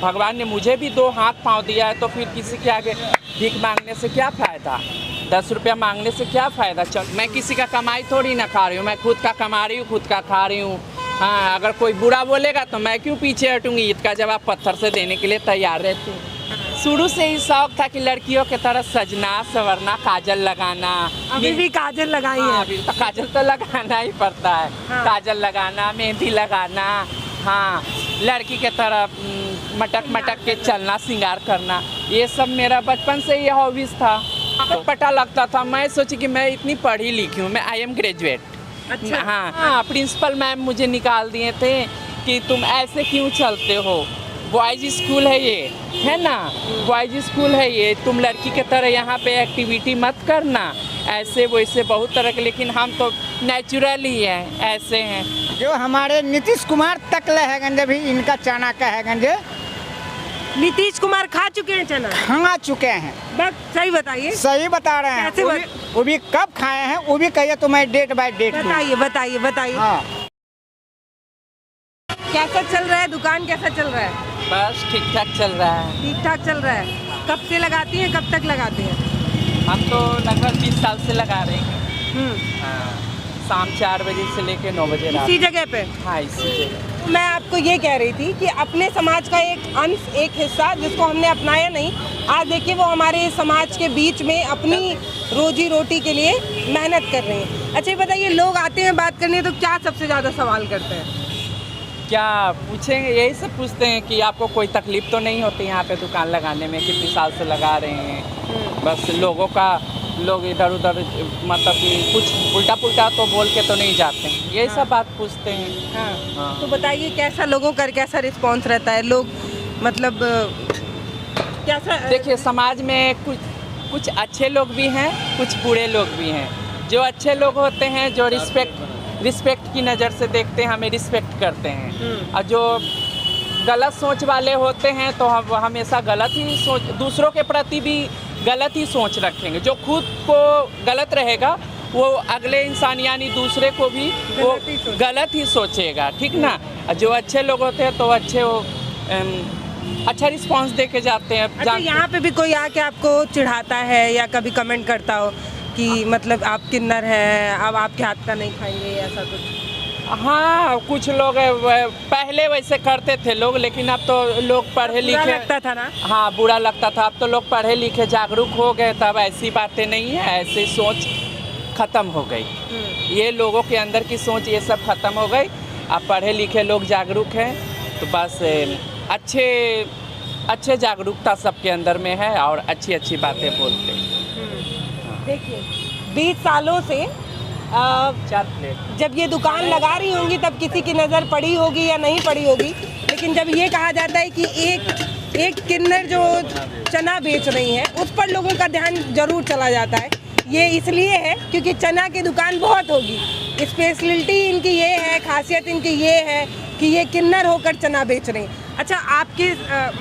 भगवान ने मुझे भी 2 हाथ पाँव दिया है, तो फिर किसी के आगे भीख मांगने से क्या फ़ायदा, 10 रुपया मांगने से क्या फ़ायदा। चल, मैं किसी का कमाई थोड़ी ना खा रही हूँ, मैं खुद का कमा रही हूँ, खुद का खा रही हूँ। हाँ, अगर कोई बुरा बोलेगा तो मैं क्यों पीछे हटूँगी, इसका जवाब पत्थर से देने के लिए तैयार रहती हूँ। शुरू से ही शौक था कि लड़कियों की तरह सजना संवरना, काजल लगाना। अभी भी काजल लगाई है? अभी तो काजल तो लगाना ही पड़ता है। हाँ। काजल लगाना, मेहंदी लगाना, हाँ, लड़की के तरह मटक मटक के चलना, श्रृंगार करना, ये सब मेरा बचपन से ये हॉबीज था। तो पता लगता था, मैं सोची कि मैं इतनी पढ़ी लिखी हूँ, मैं IM ग्रेजुएट। अच्छा। हाँ, प्रिंसिपल मैम मुझे निकाल दिए थे कि तुम ऐसे क्यों चलते हो, बॉयज स्कूल है ये, है ना, बॉयज स्कूल है ये, तुम लड़की के तरह यहाँ पे एक्टिविटी मत करना, ऐसे वैसे बहुत तरह के। लेकिन हम तो नेचुरल ही हैं, ऐसे हैं। जो हमारे नीतीश कुमार तकले है गंजे भी इनका चना का है गंजे। नीतीश कुमार खा चुके हैं चना? खा चुके हैं। बस सही बताइए। सही बता रहे हैं। वो भी कब खाए हैं, वो भी कहिए तो मैं डेट बाय डेट बताइए बताइए बताइए। हाँ। कैसा चल रहा है दुकान, कैसा चल रहा है? बस ठीक ठाक चल रहा है। ठीक ठाक चल रहा है। कब से लगाती हैं, कब तक लगाते हैं? हम तो लगभग 20 साल से लगा रहे हैं। हाँ, शाम 4 बजे से लेकर 9 बजे रात। इसी जगह पे? हाँ, इसी जगह। मैं आपको ये कह रही थी कि अपने समाज का एक अंश, एक हिस्सा जिसको हमने अपनाया नहीं, आज देखिए वो हमारे समाज के बीच में अपनी रोजी रोटी के लिए मेहनत कर रहे हैं। अच्छा ये बताइए, लोग आते हैं बात करने तो क्या सबसे ज़्यादा सवाल करते हैं? क्या पूछेंगे, यही सब पूछते हैं कि आपको कोई तकलीफ तो नहीं होती यहाँ पे दुकान लगाने में, कितने साल से लगा रहे हैं। बस लोग इधर उधर मतलब कि कुछ उल्टा पुल्टा तो बोल के तो नहीं जाते हैं, यही सब बात पूछते हैं। हाँ। तो बताइए कैसा लोगों का कैसा रिस्पॉन्स रहता है, लोग मतलब कैसा? देखिए, समाज में कुछ अच्छे लोग भी हैं, कुछ बुरे लोग भी हैं। जो अच्छे लोग होते हैं, जो रिस्पेक्ट की नज़र से देखते हैं, हमें रिस्पेक्ट करते हैं। और जो गलत सोच वाले होते हैं तो हम हमेशा गलत ही सोच, दूसरों के प्रति भी गलत ही सोच रखेंगे। जो खुद को गलत रहेगा वो अगले इंसान यानी दूसरे को भी वो गलत ही सोचेगा, ठीक ना। जो अच्छे लोग होते हैं तो अच्छा रिस्पांस दे के जाते हैं। अच्छा, यहाँ पे भी कोई आके आपको चिढ़ाता है या कभी कमेंट करता हो कि मतलब आप किन्नर हैं, अब आपके हाथ का नहीं खाएंगे, ऐसा कुछ? हाँ, कुछ लोग पहले वैसे करते थे लोग, लेकिन अब तो लोग पढ़े लिखे, बुरा लगता था ना? हाँ, बुरा लगता था। अब तो लोग पढ़े लिखे जागरूक हो गए, तब ऐसी बातें नहीं है, ऐसी सोच ख़त्म हो गई। ये लोगों के अंदर की सोच ये सब ख़त्म हो गई। अब पढ़े लिखे लोग जागरूक हैं, तो बस अच्छे जागरूकता सबके अंदर में है और अच्छी बातें बोलते हैं। देखिए 20 सालों से 4 प्लेट जब ये दुकान लगा रही होंगी तब किसी की नज़र पड़ी होगी या नहीं पड़ी होगी, लेकिन जब ये कहा जाता है कि एक किन्नर जो चना बेच रही है उस पर लोगों का ध्यान जरूर चला जाता है। ये इसलिए है क्योंकि चना की दुकान बहुत होगी, स्पेशलिटी इनकी ये है, खासियत इनकी ये है कि ये किन्नर होकर चना बेच रही हैं। अच्छा, आपके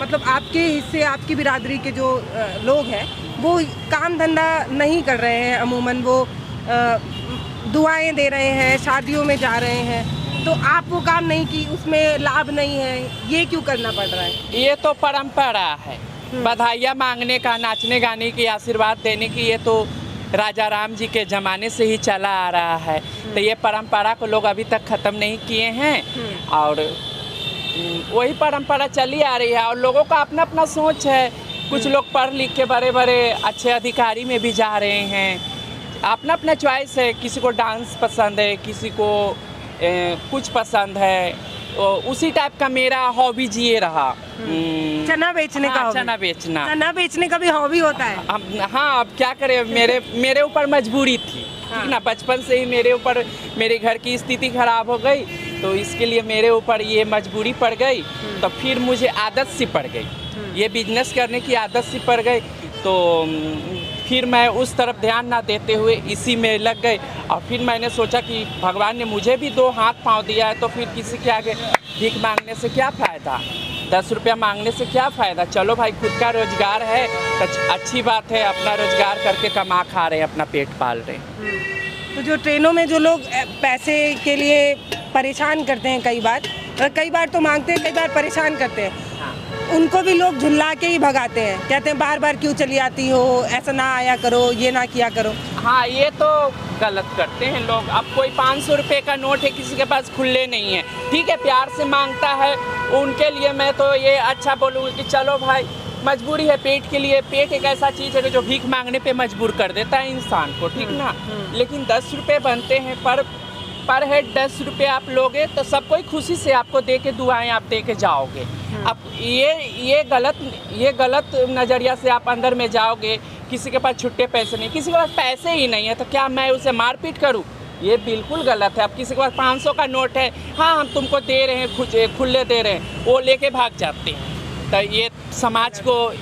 मतलब आपके हिस्से, आपकी बिरादरी के जो लोग हैं वो काम धंधा नहीं कर रहे हैं, अमूमन वो दुआएं दे रहे हैं, शादियों में जा रहे हैं, तो आप वो काम नहीं की, उसमें लाभ नहीं है, ये क्यों करना पड़ रहा है? ये तो परंपरा है, बधाइयाँ मांगने का, नाचने गाने की, आशीर्वाद देने की, ये तो राजा राम जी के ज़माने से ही चला आ रहा है। तो ये परंपरा को लोग अभी तक ख़त्म नहीं किए हैं और वही परंपरा चली आ रही है। और लोगों का अपना अपना सोच है, कुछ लोग पढ़ लिख के बड़े बड़े अच्छे अधिकारी में भी जा रहे हैं, अपना अपना चॉइस है। किसी को डांस पसंद है, किसी को कुछ पसंद है, उसी टाइप का मेरा हॉबी ये रहा। चना बेचने का? चना बेचने का भी हॉबी होता है? हाँ, अब क्या करें, मेरे ऊपर मजबूरी थी, ठीक ना। बचपन से ही मेरे ऊपर, मेरे घर की स्थिति खराब हो गई तो इसके लिए मेरे ऊपर ये मजबूरी पड़ गई। तो फिर मुझे आदत सी पड़ गई, ये बिजनेस करने की आदत सी पड़ गई, तो फिर मैं उस तरफ ध्यान ना देते हुए इसी में लग गए। और फिर मैंने सोचा कि भगवान ने मुझे भी 2 हाथ पाँव दिया है, तो फिर किसी के आगे भीख मांगने से क्या फ़ायदा, 10 रुपया मांगने से क्या फ़ायदा। चलो भाई, खुद का रोजगार है तो अच्छी बात है, अपना रोजगार करके कमा खा रहे हैं, अपना पेट पाल रहे हैं। तो जो ट्रेनों में जो लोग पैसे के लिए परेशान करते हैं, कई बार तो मांगते हैं, कई बार परेशान करते हैं, उनको भी लोग झुल्ला के ही भगाते हैं, कहते हैं बार बार क्यों चली आती हो, ऐसा ना आया करो, ये ना किया करो। हाँ, ये तो गलत करते हैं लोग। अब कोई 500 रुपये का नोट है, किसी के पास खुले नहीं है, ठीक है, प्यार से मांगता है, उनके लिए मैं तो ये अच्छा बोलूँगी कि चलो भाई, मजबूरी है पेट के लिए। पेट एक ऐसा चीज़ है कि जो भीख मांगने पे मजबूर कर देता है इंसान को, ठीक ना। लेकिन 10 रुपये बनते हैं, पर हेड 10 रुपये आप लोगे तो सब कोई खुशी से आपको दे के दुआएं आप दे के जाओगे। अब ये गलत नज़रिया से आप अंदर में जाओगे। किसी के पास छुट्टे पैसे नहीं, किसी के पास पैसे ही नहीं है तो क्या मैं उसे मारपीट करूं? ये बिल्कुल गलत है। अब किसी के पास 500 का नोट है, हाँ हम तुमको दे रहे हैं, खुले दे रहे हैं, वो लेके भाग जाते हैं। तो ये समाज को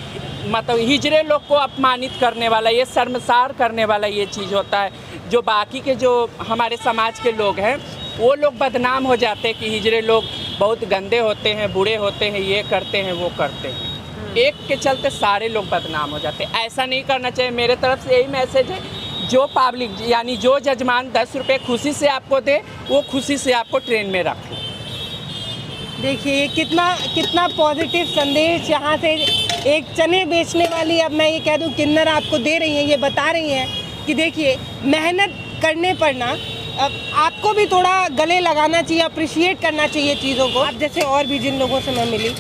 मतलब हिजड़े लोग को अपमानित करने वाला, ये शर्मसार करने वाला ये चीज़ होता है। जो बाकी के जो हमारे समाज के लोग हैं वो लोग बदनाम हो जाते हैं कि हिजड़े लोग बहुत गंदे होते हैं, बुरे होते हैं, ये करते हैं, वो करते हैं। एक के चलते सारे लोग बदनाम हो जाते हैं। ऐसा नहीं करना चाहिए। मेरे तरफ से यही मैसेज है, जो पब्लिक यानी जो जजमान 10 रुपये खुशी से आपको दे, वो खुशी से आपको ट्रेन में रख ले। देखिए कितना पॉजिटिव संदेश यहाँ से एक चने बेचने वाली, अब मैं ये कह दूँ किन्नर आपको दे रही हैं, ये बता रही हैं कि देखिए मेहनत करने पर ना अब आपको भी थोड़ा गले लगाना चाहिए, अप्रिशिएट करना चाहिए चीज़ों को। अब जैसे और भी जिन लोगों से मैं मिली,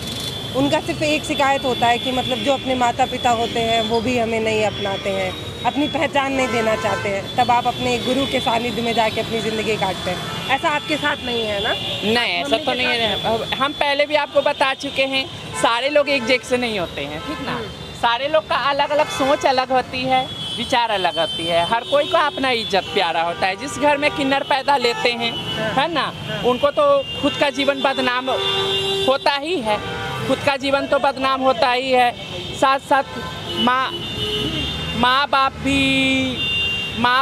उनका सिर्फ एक शिकायत होता है कि मतलब जो अपने माता पिता होते हैं वो भी हमें नहीं अपनाते हैं, अपनी पहचान नहीं देना चाहते हैं, तब आप अपने गुरु के सानिध्य में जाके अपनी ज़िंदगी काटते हैं। ऐसा आपके साथ नहीं है ना? नहीं, ऐसा तो नहीं है। हम पहले भी आपको बता चुके हैं, सारे लोग एक जैसे नहीं होते हैं, ठीक ना। सारे लोग का अलग अलग सोच अलग होती है, विचार अलग होती है। हर कोई को अपना इज्जत प्यारा होता है। जिस घर में किन्नर पैदा लेते हैं, है ना, उनको तो खुद का जीवन बदनाम होता ही है, खुद का जीवन तो बदनाम होता ही है। साथ साथ माँ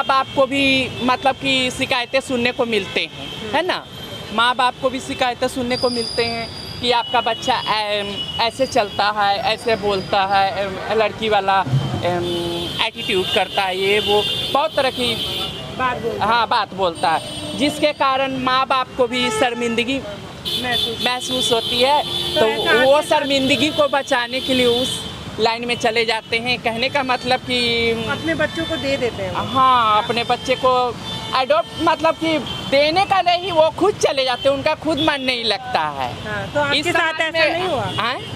बाप को भी मतलब कि शिकायतें सुनने को मिलते हैं, है ना। माँ बाप को भी शिकायतें सुनने को मिलते हैं कि आपका बच्चा ऐसे चलता है, ऐसे बोलता है, लड़की वाला एटीट्यूड करता है, ये वो बहुत तरह की बात बोलता है, जिसके कारण माँ बाप को भी शर्मिंदगी महसूस होती है। तो वो शर्मिंदगी को बचाने के लिए उस लाइन में चले जाते हैं। कहने का मतलब कि अपने बच्चों को दे देते हैं। हाँ, अपने बच्चे को अडॉप्ट मतलब कि देने का नहीं, वो खुद चले जाते हैं, उनका खुद मन नहीं लगता है। तो आपके साथ ऐसा नहीं हुआ?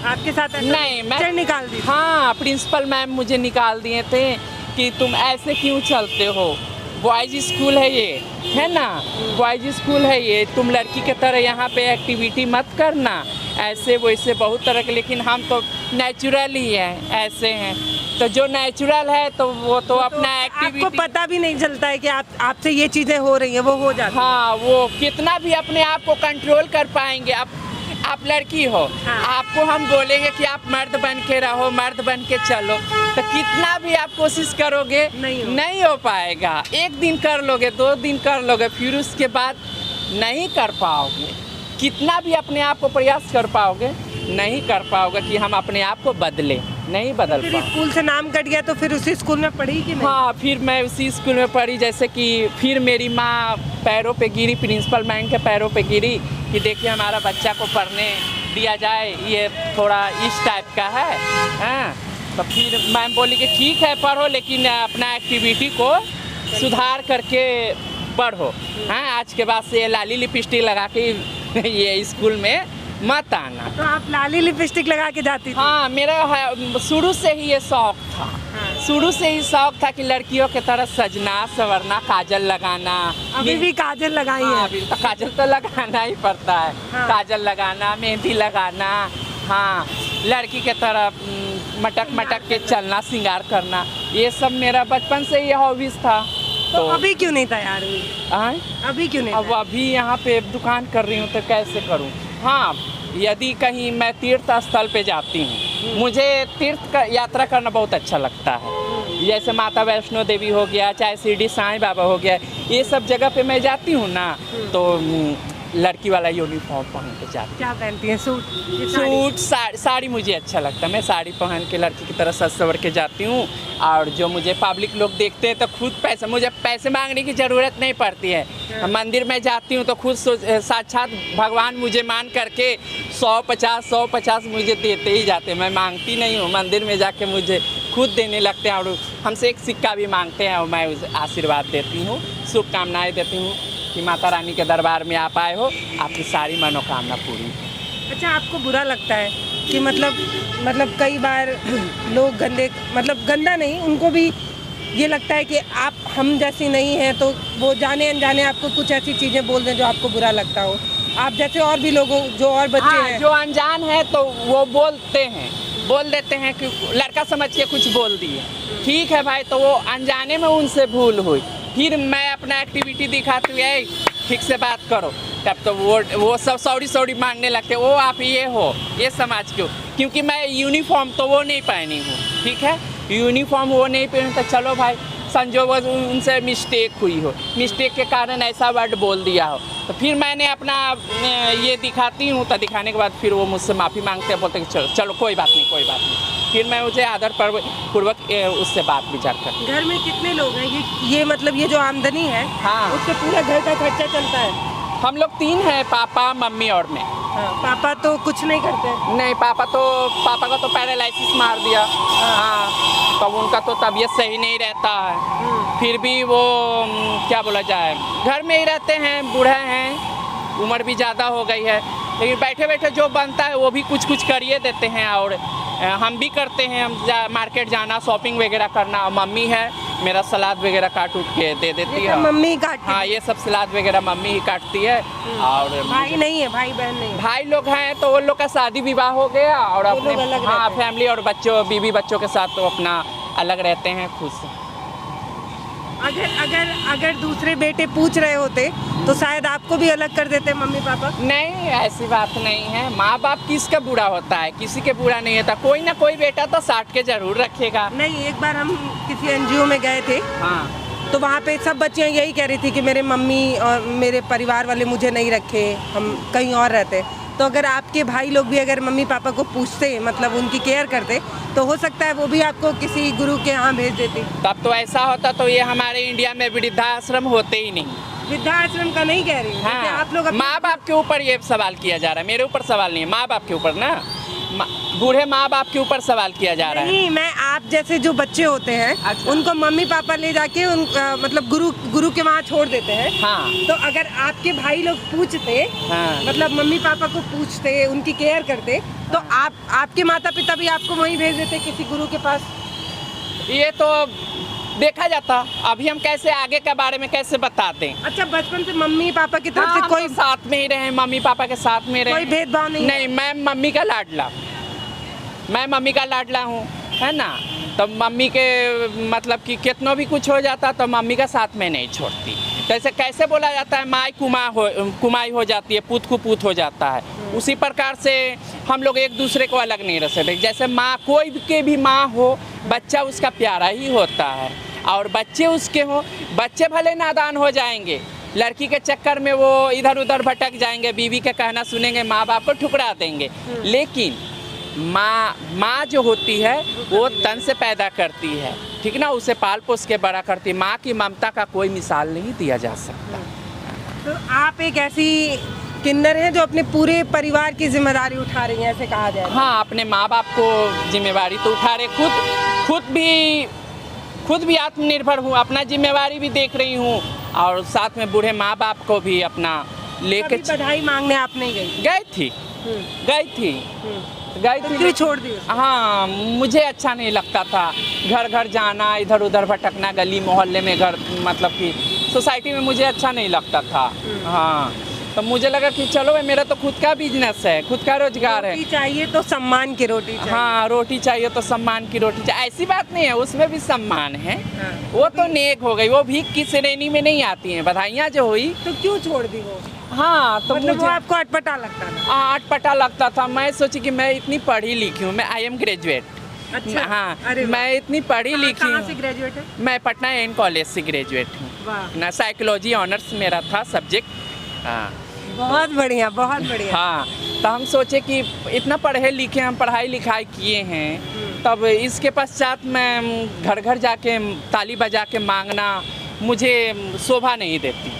आपके साथ ऐसा नहीं, मैं निकाल दी। हाँ, प्रिंसिपल मैम मुझे निकाल दिए थे कि तुम ऐसे क्यों चलते हो, बॉयज स्कूल है ये, है ना, बॉयज स्कूल है ये, तुम लड़की के तरह यहाँ पे एक्टिविटी मत करना, ऐसे वैसे बहुत तरह के। लेकिन हम तो नेचुरल ही हैं, ऐसे हैं, तो जो नेचुरल है तो वो तो अपना एक्टिविटी, आपको पता भी नहीं चलता है कि आपसे ये चीज़ें हो रही हैं, वो हो जाती है। हाँ, वो कितना भी अपने आप को कंट्रोल कर पाएंगे। आप लड़की हो, आपको हम बोलेंगे कि आप मर्द बन के रहो, मर्द बन के चलो, तो कितना भी आप कोशिश करोगे नहीं हो पाएगा। एक दिन कर लोगे, 2 दिन कर लोगे, फिर उसके बाद नहीं कर पाओगे। कितना भी अपने आप को प्रयास कर पाओगे, नहीं कर पाओगे कि हम अपने आप को बदले, नहीं बदल पाओगे। स्कूल से नाम कट गया तो फिर उसी स्कूल में पढ़ी कि नहीं? हाँ, फिर मैं उसी स्कूल में पढ़ी। जैसे कि फिर मेरी माँ पैरों पे गिरी, प्रिंसिपल मैम के पैरों पे गिरी कि देखिए हमारा बच्चा को पढ़ने दिया जाए, ये थोड़ा इस टाइप का है। हाँ, तो फिर मैम बोली कि ठीक है पढ़ो, लेकिन अपना एक्टिविटी को सुधार करके पढ़ो। हाँ, आज के बाद से लाली लिपस्टिक लगा के ये स्कूल में मत आना। तो आप लाली लिपस्टिक लगा के जाती थी? हाँ, मेरा शुरू से ही ये शौक था। शुरू से ही शौक था कि लड़कियों की तरह सजना संवरना, काजल लगाना। अभी भी काजल लगाई है? अभी तो काजल तो लगाना ही पड़ता है। काजल लगाना, मेहंदी लगाना, हाँ, लड़की के तरह मटक के चलना, श्रृंगार करना, ये सब मेरा बचपन से ही हॉबीज था। तो अभी क्यों नहीं तैयार हुई? अभी क्यों नहीं? अब अभी यहाँ पे दुकान कर रही हूँ तो कैसे करूँ। हाँ, यदि कहीं मैं तीर्थ स्थल पे जाती हूँ, मुझे तीर्थ यात्रा करना बहुत अच्छा लगता है। जैसे माता वैष्णो देवी हो गया, चाहे शिरडी साईं बाबा हो गया, ये सब जगह पे मैं जाती हूँ ना, तो लड़की वाला यूनिफॉर्म पहन के जाती क्या पहनती हैं? सूट? ये हूँ। साड़ी? सूट साड़ी मुझे अच्छा लगता है, मैं साड़ी पहन के लड़की की तरह सज सवर के जाती हूँ। और जो मुझे पब्लिक लोग देखते हैं तो खुद पैसे, मुझे पैसे मांगने की ज़रूरत नहीं पड़ती है। मंदिर में जाती हूँ तो खुद साक्षात भगवान मुझे मान करके 100-50 मुझे देते ही जाते हैं, मैं मांगती नहीं हूँ। मंदिर में जाके मुझे खुद देने लगते हैं और हमसे एक सिक्का भी मांगते हैं और मैं उसे आशीर्वाद देती हूँ, शुभकामनाएं देती हूँ कि माता रानी के दरबार में आप आए हो, आपकी सारी मनोकामना पूरी हो। अच्छा, आपको बुरा लगता है कि मतलब कई बार लोग गंदा नहीं, उनको भी ये लगता है कि आप हम जैसी नहीं हैं, तो वो जाने अनजाने आपको कुछ ऐसी चीज़ें बोल दें जो आपको बुरा लगता हो? आप जैसे और भी लोगों, जो और बच्चे हैं जो अनजान है तो वो बोल देते हैं कि लड़का समझ के कुछ बोल दिए, ठीक है भाई, तो वो अनजाने में उनसे भूल हुई, फिर मैं अपना एक्टिविटी दिखाती हूँ, ठीक से बात करो, तब तो वो सब सॉरी मांगने लगते, वो आप ये हो, ये समझ क्यों, क्योंकि मैं यूनिफॉर्म तो वो नहीं पहनी हूँ, ठीक है, यूनिफॉर्म वो नहीं पहनी तो चलो भाई, संजोग उनसे मिस्टेक हुई हो, मिस्टेक के कारण ऐसा वर्ड बोल दिया हो, तो फिर मैंने अपना ये दिखाती हूँ, तो दिखाने के बाद फिर वो मुझसे माफ़ी मांगते हैं, बोलते कि चलो कोई बात नहीं, फिर मैं मुझे आदर पूर्वक उससे बात विचार करती हूँ। घर में कितने लोग हैं? ये मतलब ये जो आमदनी है, हाँ, उससे पूरा घर का खर्चा चलता है? हम लोग 3 हैं, पापा, मम्मी और मैं। हाँ, पापा तो कुछ नहीं करते? नहीं, पापा का तो पैरालिसिस मार दिया। हाँ, तो उनका तो तबीयत सही नहीं रहता है, फिर भी वो क्या बोला जाए, घर में ही रहते हैं, बूढ़े हैं, उम्र भी ज़्यादा हो गई है, लेकिन बैठे बैठे जो बनता है वो भी कुछ करिए देते हैं, और हम भी करते हैं, हम मार्केट जाना, शॉपिंग वगैरह करना, और मम्मी है मेरा सलाद वगैरह काट उठ के दे देती है। मम्मी काटती? हाँ, ये सब सलाद वगैरह मम्मी ही काटती है। और भाई नहीं है? भाई बहन नहीं है? भाई लोग हैं तो वो लोग का शादी विवाह हो गया, और अपने हाँ फैमिली और बीवी बच्चों के साथ तो अपना अलग रहते हैं, खुश। अगर दूसरे बेटे पूछ रहे होते तो शायद आपको भी अलग कर देते मम्मी पापा? नहीं, ऐसी बात नहीं है, माँ बाप किसका बुरा होता है, किसी के बुरा नहीं होता, कोई ना कोई बेटा तो साथ के जरूर रखेगा। नहीं, एक बार हम किसी एनजीओ में गए थे, हाँ, तो वहाँ पे सब बच्चियाँ यही कह रही थी कि मेरे मम्मी और मेरे परिवार वाले मुझे नहीं रखे, हम कहीं और रहते। तो अगर आपके भाई लोग भी अगर मम्मी पापा को पूछते, मतलब उनकी केयर करते, तो हो सकता है वो भी आपको किसी गुरु के यहाँ भेज देते। तब तो ऐसा होता तो ये हमारे इंडिया में वृद्धाश्रम होते ही नहीं। वृद्धाश्रम का नहीं कह रही हूँ, हाँ, आप लोग माँ बाप के ऊपर ये सवाल किया जा रहा है, मेरे ऊपर सवाल नहीं है, माँ बाप के ऊपर ना, बूढ़े माँ बाप के ऊपर सवाल किया जा रहा है। नहीं, मैं आप जैसे जो बच्चे होते हैं, अच्छा, उनको मम्मी पापा ले जाके मतलब गुरु के वहाँ छोड़ देते हैं। हाँ, तो अगर आपके भाई लोग पूछते, हाँ, मतलब मम्मी पापा को पूछते, उनकी केयर करते, तो आपके माता पिता भी आपको वहीं भेज देते किसी गुरु के पास? ये तो देखा जाता, अभी हम कैसे आगे के बारे में कैसे बता दें। अच्छा, बचपन से मम्मी पापा की तरफ हाँ, से कोई तो साथ में ही रहे, मम्मी पापा के साथ में रहे, कोई भेदभाव नहीं? नहीं, मैं मम्मी का लाडला हूँ, है ना, तो मम्मी के मतलब कि कितना भी कुछ हो जाता तो मम्मी का साथ में नहीं छोड़ती। जैसे कैसे बोला जाता है, माई कुमाई हो जाती है, पूत कुपूत हो जाता है, उसी प्रकार से हम लोग एक दूसरे को अलग नहीं रह सकते। जैसे माँ, कोई के भी माँ हो, बच्चा उसका प्यारा ही होता है, और बच्चे उसके हो, बच्चे भले नादान हो जाएंगे, लड़की के चक्कर में वो इधर उधर भटक जाएंगे, बीवी का कहना सुनेंगे, माँ बाप को ठुकरा देंगे, लेकिन माँ जो होती है वो तन से पैदा करती है, ठीक ना, उसे पाल पोस के बड़ा करती है। माँ की ममता का कोई मिसाल नहीं दिया जा सकता। तो आप एक ऐसी किन्नर हैं जो अपने पूरे परिवार की जिम्मेदारी उठा रही हैं, ऐसे कहा जाए? हाँ, अपने माँ बाप को जिम्मेवारी तो उठा रहे, खुद भी आत्मनिर्भर हूँ, अपना जिम्मेवारी भी देख रही हूँ, और साथ में बूढ़े माँ बाप को भी अपना लेके। बधाई मांगने आप नहीं गई थी क्यों छोड़ दी? हाँ, मुझे अच्छा नहीं लगता था घर घर जाना, इधर उधर भटकना, गली मोहल्ले में, घर मतलब कि सोसाइटी में मुझे अच्छा नहीं लगता था। हाँ, तो मुझे लगा कि चलो भाई, मेरा तो खुद का बिजनेस है, खुद का रोजगार है। रोटी चाहिए तो सम्मान की रोटी चाहिए। हाँ, रोटी चाहिए तो सम्मान की रोटी चाहिए, ऐसी बात नहीं है, उसमें भी सम्मान है। वो तो नेक हो गई, वो भीख की श्रेणी में नहीं आती हैं, बधाइयाँ जो हुई। तो क्यों छोड़ दी वो? हाँ, तो मतलब मुझे वो आपको अटपटा लगता था? अटपटा लगता था। मैं सोची कि मैं इतनी पढ़ी लिखी हूँ, मैं आई एम ग्रेजुएट। अच्छा, हाँ, अरे मैं इतनी पढ़ी लिखी कहाँ हूँ। से ग्रेजुएट है? मैं पटना एन कॉलेज से ग्रेजुएट हूँ वाह। ना, साइकोलॉजी ऑनर्स मेरा था सब्जेक्ट। हाँ, बहुत बढ़िया, बहुत बढ़िया। हाँ, तो हम सोचे कि इतना पढ़े लिखे, हम पढ़ाई लिखाई किए हैं, तब इसके पश्चात मैं घर घर जाके ताली बजा के मांगना मुझे शोभा नहीं देती।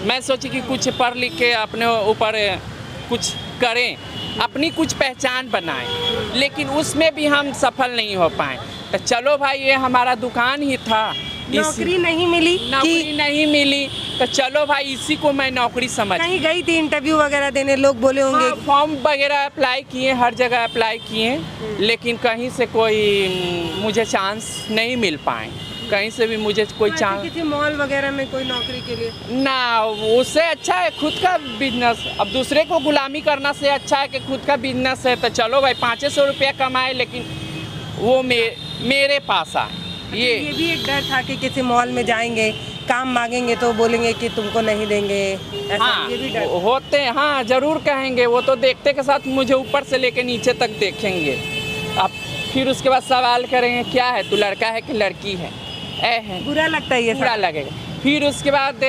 मैं सोची कि कुछ पढ़ लिख के अपने ऊपर कुछ करें, अपनी कुछ पहचान बनाएं, लेकिन उसमें भी हम सफल नहीं हो पाए। तो चलो भाई, ये हमारा दुकान ही था, नौकरी नहीं मिली, नौकरी नहीं मिली, तो चलो भाई इसी को मैं नौकरी समझ। कहीं गई थी इंटरव्यू वगैरह देने, लोग बोले होंगे? हाँ, फॉर्म वगैरह अप्लाई किए, हर जगह अप्लाई किए, लेकिन कहीं से कोई मुझे चांस नहीं मिल पाए, कहीं से भी मुझे कोई चांस। किसी मॉल वगैरह में कोई नौकरी के लिए ना, उससे अच्छा है खुद का बिजनेस। अब दूसरे को गुलामी करना से अच्छा है कि खुद का बिजनेस है, तो चलो भाई 500 रुपया कमाए, लेकिन वो मेरे पास आए। ये भी एक डर था कि किसी मॉल में जाएंगे, काम मांगेंगे तो बोलेंगे कि तुमको नहीं देंगे, ऐसा हाँ, ये भी डर होते हैं। हाँ, जरूर कहेंगे, वो तो देखते के साथ मुझे ऊपर से लेके नीचे तक देखेंगे। अब फिर उसके बाद सवाल करेंगे, क्या है तू, लड़का है कि लड़की है? है, बुरा लगता है, ये बुरा सब लगेगा। फिर उसके बाद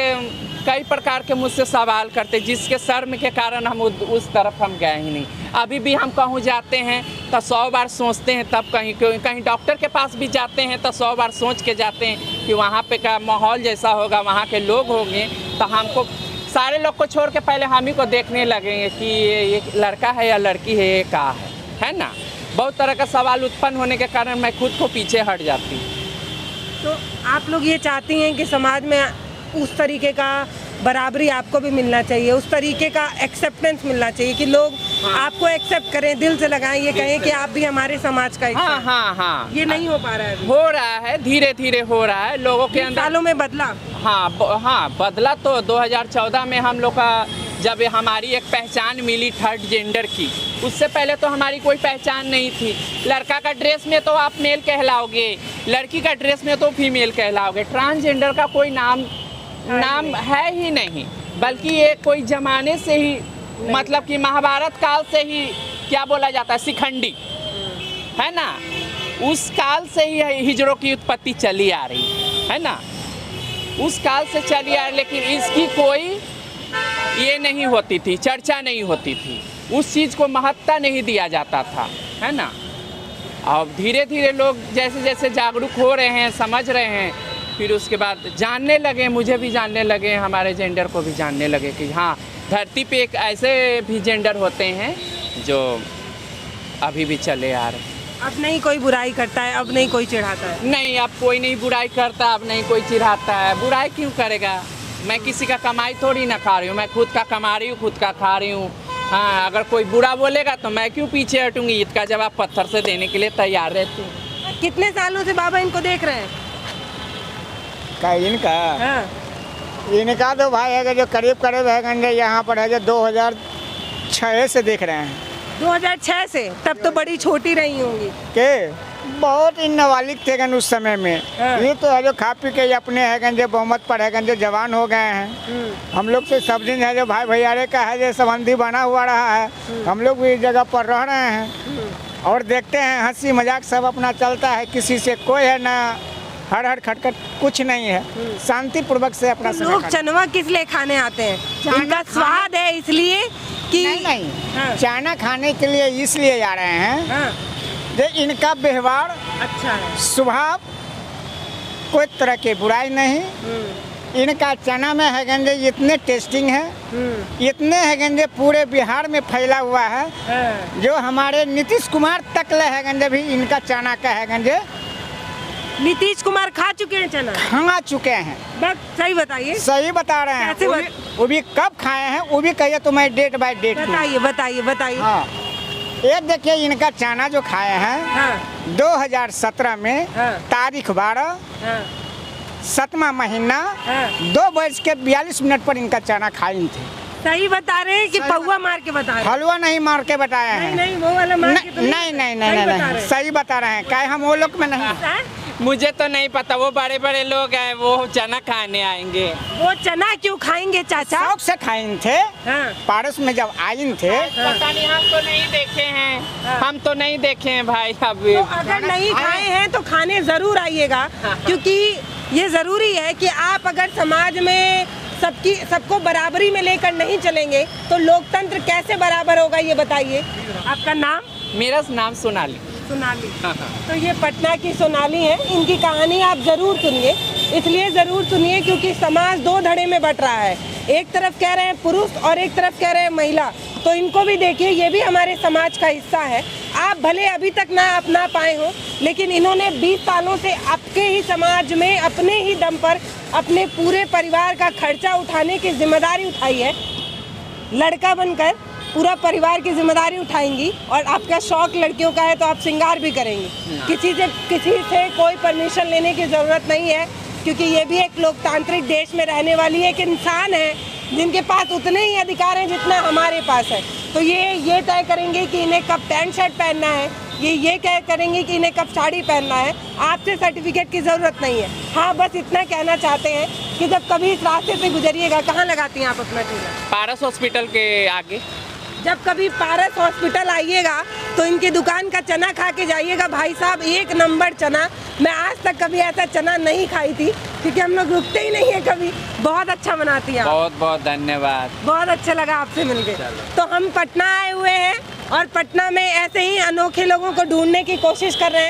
कई प्रकार के मुझसे सवाल करते, जिसके शर्म के कारण हम उस तरफ हम गए ही नहीं। अभी भी हम कहूँ जाते हैं तो 100 बार सोचते हैं, तब कहीं डॉक्टर के पास भी जाते हैं तो 100 बार सोच के जाते हैं कि वहाँ पे का माहौल जैसा होगा, वहाँ के लोग होंगे, तो हमको सारे लोग को छोड़ के पहले हम ही को देखने लगेंगे कि ये लड़का है या लड़की है, ये क्या है ना। बहुत तरह का सवाल उत्पन्न होने के कारण मैं खुद को पीछे हट जाती हूँ। तो आप लोग ये चाहती हैं कि समाज में उस तरीके का बराबरी आपको भी मिलना चाहिए, उस तरीके का एक्सेप्टेंस मिलना चाहिए कि लोग आपको एक्सेप्ट करें, दिल से लगाएं, ये कहें कि आप भी हमारे समाज का हिस्सा हैं। हाँ, ये नहीं हो पा रहा है अभी। हो रहा है, धीरे धीरे हो रहा है लोगों के अंदर। सालों में बदला। हाँ, बदला तो 2014 में हम लोग का जब हमारी एक पहचान मिली थर्ड जेंडर की, उससे पहले तो हमारी कोई पहचान नहीं थी। लड़का का ड्रेस में तो आप मेल कहलाओगे, लड़की का ड्रेस में तो फीमेल कहलाओगे। ट्रांसजेंडर का कोई नाम है ही नहीं, बल्कि ये कोई जमाने से ही, मतलब कि महाभारत काल से ही क्या बोला जाता है, शिखंडी है ना, उस काल से ही हिजड़ों की उत्पत्ति चली आ रही है ना, उस काल से चली आ रही। लेकिन इसकी कोई ये नहीं होती थी, चर्चा नहीं होती थी, उस चीज़ को महत्ता नहीं दिया जाता था, है ना। अब धीरे धीरे लोग जैसे जैसे जागरूक हो रहे हैं, समझ रहे हैं, फिर उसके बाद जानने लगे, मुझे भी जानने लगे, हमारे जेंडर को भी जानने लगे कि हाँ, धरती पे एक ऐसे भी जेंडर होते हैं जो अभी भी चले आ रहे हैं। अब नहीं कोई बुराई करता है, अब नहीं कोई चिढ़ाता है। नहीं, अब कोई नहीं बुराई करता, अब नहीं कोई चिढ़ाता है। बुराई क्यों करेगा? मैं किसी का कमाई थोड़ी ना खा रही हूँ, मैं खुद का कमा रही हूँ, खुद का खा रही हूँ। हाँ, अगर कोई बुरा बोलेगा तो मैं क्यों पीछे हटूंगी? इसका जवाब पत्थर से देने के लिए तैयार रहती हूँ। कितने सालों से बाबा इनको देख रहे हैं? इनका हाँ। इनका तो भाई है जो करीब है यहाँ पर है जो 2006 से देख रहे हैं। 2006 से? तब तो बड़ी छोटी रही होंगी। के बहुत इन नाबालिग थे गन उस समय में। हाँ। ये तो है जो खा पी के अपने है गन जो बहुमत पर है गन जो जवान हो गए हैं। हम लोग से सब दिन है जो भाई भैयारे का है जो संबंधी बना हुआ रहा है। हम लोग भी इस जगह पर रह रहे हैं और देखते हैं हंसी मजाक सब अपना चलता है, किसी से कोई है ना हर खटखट कुछ नहीं है, शांति पूर्वक से अपना तो लोग चनवा किस लिए खाने आते हैं? इनका स्वाद है इसलिए कि नहीं हाँ। चाना खाने के लिए इसलिए जा रहे हैं। हाँ। जो इनका व्यवहार अच्छा है, स्वभाव कोई तरह की बुराई नहीं। इनका चना में है गंजे इतने टेस्टिंग है, इतने है गंजे पूरे बिहार में फैला हुआ है। हाँ। जो हमारे नीतीश कुमार तक ले है गंजे भी इनका चना का है गंजे नीतीश कुमार खा चुके हैं चना? खा चुके हैं। बस सही बताइए। सही बता रहे हैं। वो भी कब खाए हैं वो भी कहिए तो मैं डेट बाय डेट बताइए। हाँ, ये देखिए इनका चना जो खाए हैं। हाँ। 2017 में हाँ। तारीख 12 हाँ। 7वां महीना हाँ। 2:42 पर इनका चना खाई थे। सही बता रहे हैं कि पौवा मार के बता रहे हैं? हलवा नहीं मार के बताया है। नहीं वो वाला मार के तो नहीं सही बता रहे हैं। क्या हम वो लोग में नहीं? मुझे तो नहीं पता, वो बड़े बड़े लोग हैं, वो चना खाने आएंगे। वो चना क्यों खाएंगे चाचा? शौक से खाइन थे। हाँ। पारस में जब आइन थे। पता नहीं, हम तो नहीं देखे हैं। हाँ। हम तो नहीं देखे हैं भाई। अभी तो अगर नहीं खाए हैं तो खाने जरूर आइएगा, क्योंकि ये जरूरी है कि आप अगर समाज में सबको बराबरी में लेकर नहीं चलेंगे तो लोकतंत्र कैसे बराबर होगा, ये बताइए। आपका नाम? मेरा नाम सोनाली। सोनाली। हाँ। तो ये पटना की सोनाली है, इनकी कहानी आप ज़रूर सुनिए। इसलिए ज़रूर सुनिए क्योंकि समाज दो धड़े में बट रहा है, एक तरफ कह रहे हैं पुरुष और एक तरफ कह रहे हैं महिला। तो इनको भी देखिए, ये भी हमारे समाज का हिस्सा है। आप भले अभी तक ना अपना पाए हो, लेकिन इन्होंने 20 सालों से आपके ही समाज में अपने ही दम पर अपने पूरे परिवार का खर्चा उठाने की जिम्मेदारी उठाई है। लड़का बनकर पूरा परिवार की जिम्मेदारी उठाएंगी, और आपका शौक लड़कियों का है तो आप श्रृंगार भी करेंगी। किसी से कोई परमिशन लेने की ज़रूरत नहीं है, क्योंकि ये भी एक लोकतांत्रिक देश में रहने वाली एक इंसान है जिनके पास उतने ही अधिकार हैं जितना हमारे पास है। तो ये तय करेंगे कि इन्हें कब पैंट शर्ट पहनना है, ये तय करेंगे कि इन्हें कब साड़ी पहनना है। आपसे सर्टिफिकेट की ज़रूरत नहीं है। हाँ, बस इतना कहना चाहते हैं कि जब कभी इस रास्ते से गुजरिएगा, कहाँ लगाती हैं आप अपना ठेला? पारस हॉस्पिटल के आगे। जब कभी पारस हॉस्पिटल आइएगा तो इनकी दुकान का चना खा के जाइएगा। भाई साहब, 1 नंबर चना। मैं आज तक कभी ऐसा चना नहीं खाई थी, क्योंकि हम लोग रुकते ही नहीं है कभी। बहुत अच्छा बनाती हैं आप। बहुत बहुत धन्यवाद। बहुत अच्छा लगा आपसे मिलके। तो हम पटना आए हुए हैं और पटना में ऐसे ही अनोखे लोगों को ढूंढने की कोशिश कर रहे हैं।